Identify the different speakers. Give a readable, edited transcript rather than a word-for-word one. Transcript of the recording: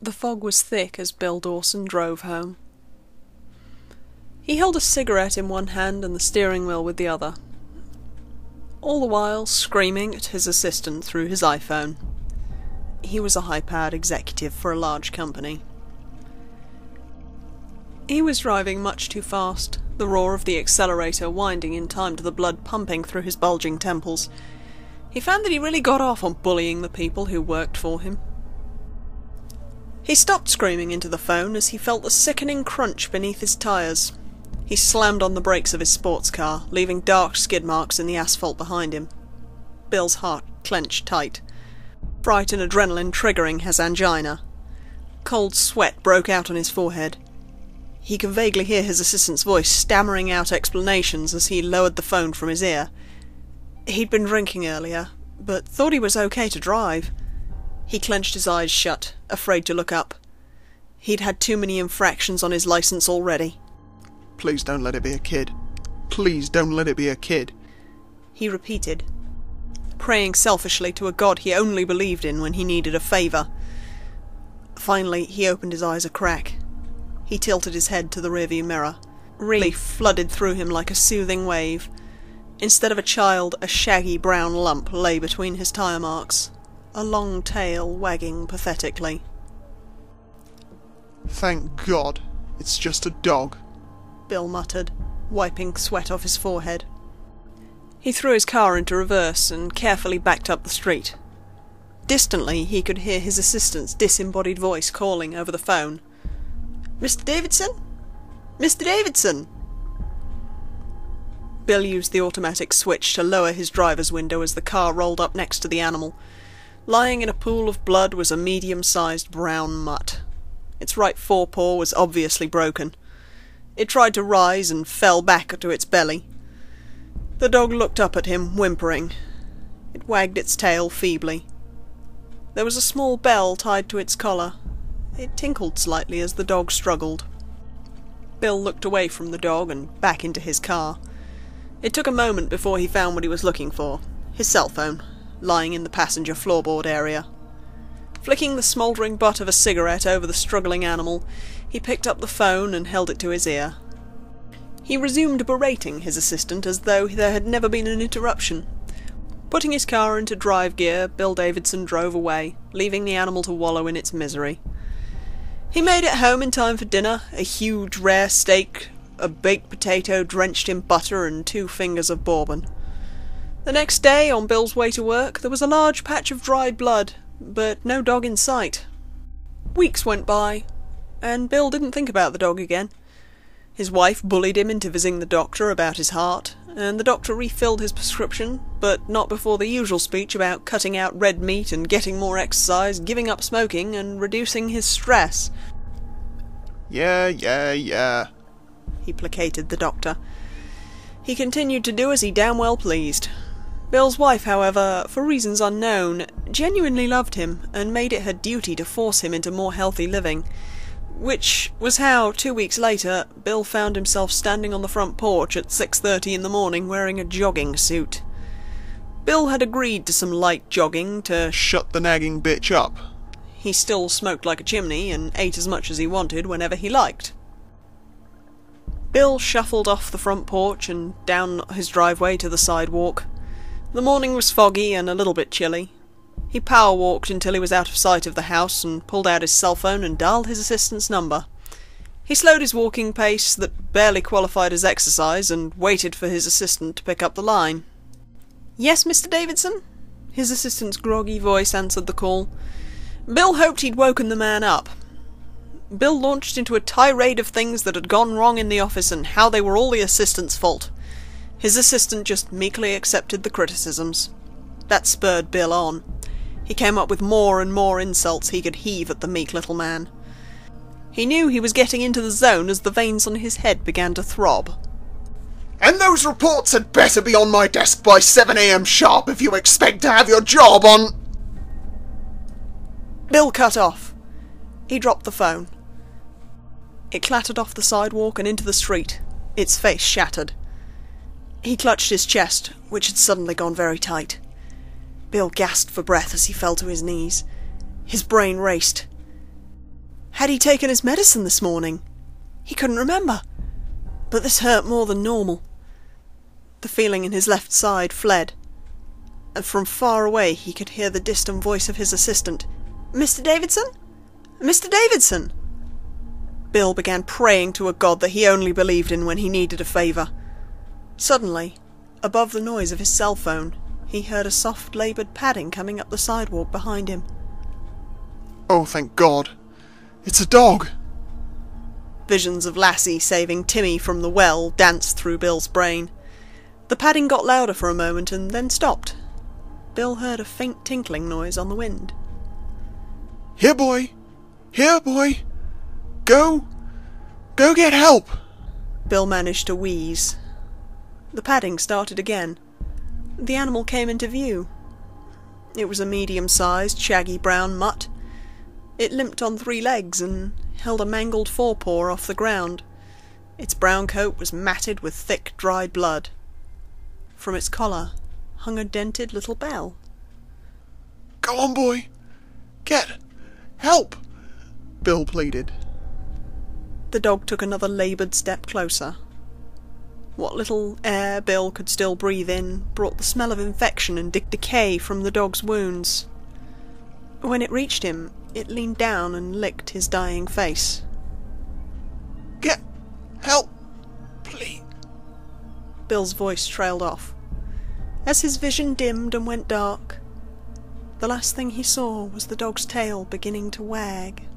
Speaker 1: The fog was thick as Bill Dawson drove home. He held a cigarette in one hand and the steering wheel with the other, all the while screaming at his assistant through his iPhone. He was a high-powered executive for a large company. He was driving much too fast, the roar of the accelerator winding in time to the blood pumping through his bulging temples. He found that he really got off on bullying the people who worked for him. He stopped screaming into the phone as he felt the sickening crunch beneath his tyres. He slammed on the brakes of his sports car, leaving dark skid marks in the asphalt behind him. Bill's heart clenched tight. Fright and adrenaline triggering his angina. Cold sweat broke out on his forehead. He could vaguely hear his assistant's voice stammering out explanations as he lowered the phone from his ear. He'd been drinking earlier, but thought he was okay to drive. He clenched his eyes shut, afraid to look up. He'd had too many infractions on his license already.
Speaker 2: "Please don't let it be a kid. Please don't let it be a kid,"
Speaker 1: he repeated, praying selfishly to a god he only believed in when he needed a favour. Finally, he opened his eyes a crack. He tilted his head to the rearview mirror. Relief flooded through him like a soothing wave. Instead of a child, a shaggy brown lump lay between his tyre marks, a long tail wagging pathetically.
Speaker 2: "Thank God, it's just a dog,"
Speaker 1: Bill muttered, wiping sweat off his forehead. He threw his car into reverse and carefully backed up the street. Distantly, he could hear his assistant's disembodied voice calling over the phone. "Mr. Davidson? Mr. Davidson!" Bill used the automatic switch to lower his driver's window as the car rolled up next to the animal. Lying in a pool of blood was a medium-sized brown mutt. Its right forepaw was obviously broken. It tried to rise and fell back to its belly. The dog looked up at him, whimpering. It wagged its tail feebly. There was a small bell tied to its collar. It tinkled slightly as the dog struggled. Bill looked away from the dog and back into his car. It took a moment before he found what he was looking for, his cell phone, lying in the passenger floorboard area. Flicking the smouldering butt of a cigarette over the struggling animal, he picked up the phone and held it to his ear. He resumed berating his assistant as though there had never been an interruption. Putting his car into drive gear, Bill Davidson drove away, leaving the animal to wallow in its misery. He made it home in time for dinner, a huge rare steak, a baked potato drenched in butter and 2 fingers of bourbon. The next day, on Bill's way to work, there was a large patch of dried blood, but no dog in sight. Weeks went by, and Bill didn't think about the dog again. His wife bullied him into visiting the doctor about his heart, and the doctor refilled his prescription, but not before the usual speech about cutting out red meat and getting more exercise, giving up smoking, and reducing his stress.
Speaker 2: Yeah,
Speaker 1: he placated the doctor. He continued to do as he damn well pleased. Bill's wife, however, for reasons unknown, genuinely loved him and made it her duty to force him into more healthy living, which was how, 2 weeks later, Bill found himself standing on the front porch at 6:30 in the morning wearing a jogging suit. Bill had agreed to some light jogging to
Speaker 2: "Shut the nagging bitch up."
Speaker 1: He still smoked like a chimney and ate as much as he wanted whenever he liked. Bill shuffled off the front porch and down his driveway to the sidewalk. The morning was foggy and a little bit chilly. He power-walked until he was out of sight of the house and pulled out his cell phone and dialed his assistant's number. He slowed his walking pace that barely qualified as exercise and waited for his assistant to pick up the line. "Yes, Mr. Davidson?" His assistant's groggy voice answered the call. Bill hoped he'd woken the man up. Bill launched into a tirade of things that had gone wrong in the office and how they were all the assistant's fault. His assistant just meekly accepted the criticisms. That spurred Bill on. He came up with more and more insults he could heave at the meek little man. He knew he was getting into the zone as the veins on his head began to throb.
Speaker 2: "And those reports had better be on my desk by 7 a.m. sharp if you expect to have your job on—"
Speaker 1: Bill cut off. He dropped the phone. It clattered off the sidewalk and into the street, its face shattered. He clutched his chest, which had suddenly gone very tight. Bill gasped for breath as he fell to his knees. His brain raced. Had he taken his medicine this morning? He couldn't remember. But this hurt more than normal. The feeling in his left side fled, and from far away he could hear the distant voice of his assistant. "Mr. Davidson? Mr. Davidson!" Bill began praying to a god that he only believed in when he needed a favour. Suddenly, above the noise of his cell phone, he heard a soft laboured padding coming up the sidewalk behind him.
Speaker 2: Oh, thank God. It's a dog.
Speaker 1: Visions of Lassie saving Timmy from the well danced through Bill's brain. The padding got louder for a moment and then stopped. Bill heard a faint tinkling noise on the wind.
Speaker 2: Here, boy! Here, boy! Go get help!
Speaker 1: Bill managed to wheeze. The padding started again. The animal came into view. It was a medium-sized, shaggy brown mutt. It limped on 3 legs and held a mangled forepaw off the ground. Its brown coat was matted with thick, dried blood. From its collar hung a dented little bell.
Speaker 2: Go on, boy! Get help! Bill pleaded.
Speaker 1: The dog took another laboured step closer. What little air Bill could still breathe in brought the smell of infection and decay from the dog's wounds. When it reached him, it leaned down and licked his dying face.
Speaker 2: Get help, please.
Speaker 1: Bill's voice trailed off. As his vision dimmed and went dark, the last thing he saw was the dog's tail beginning to wag.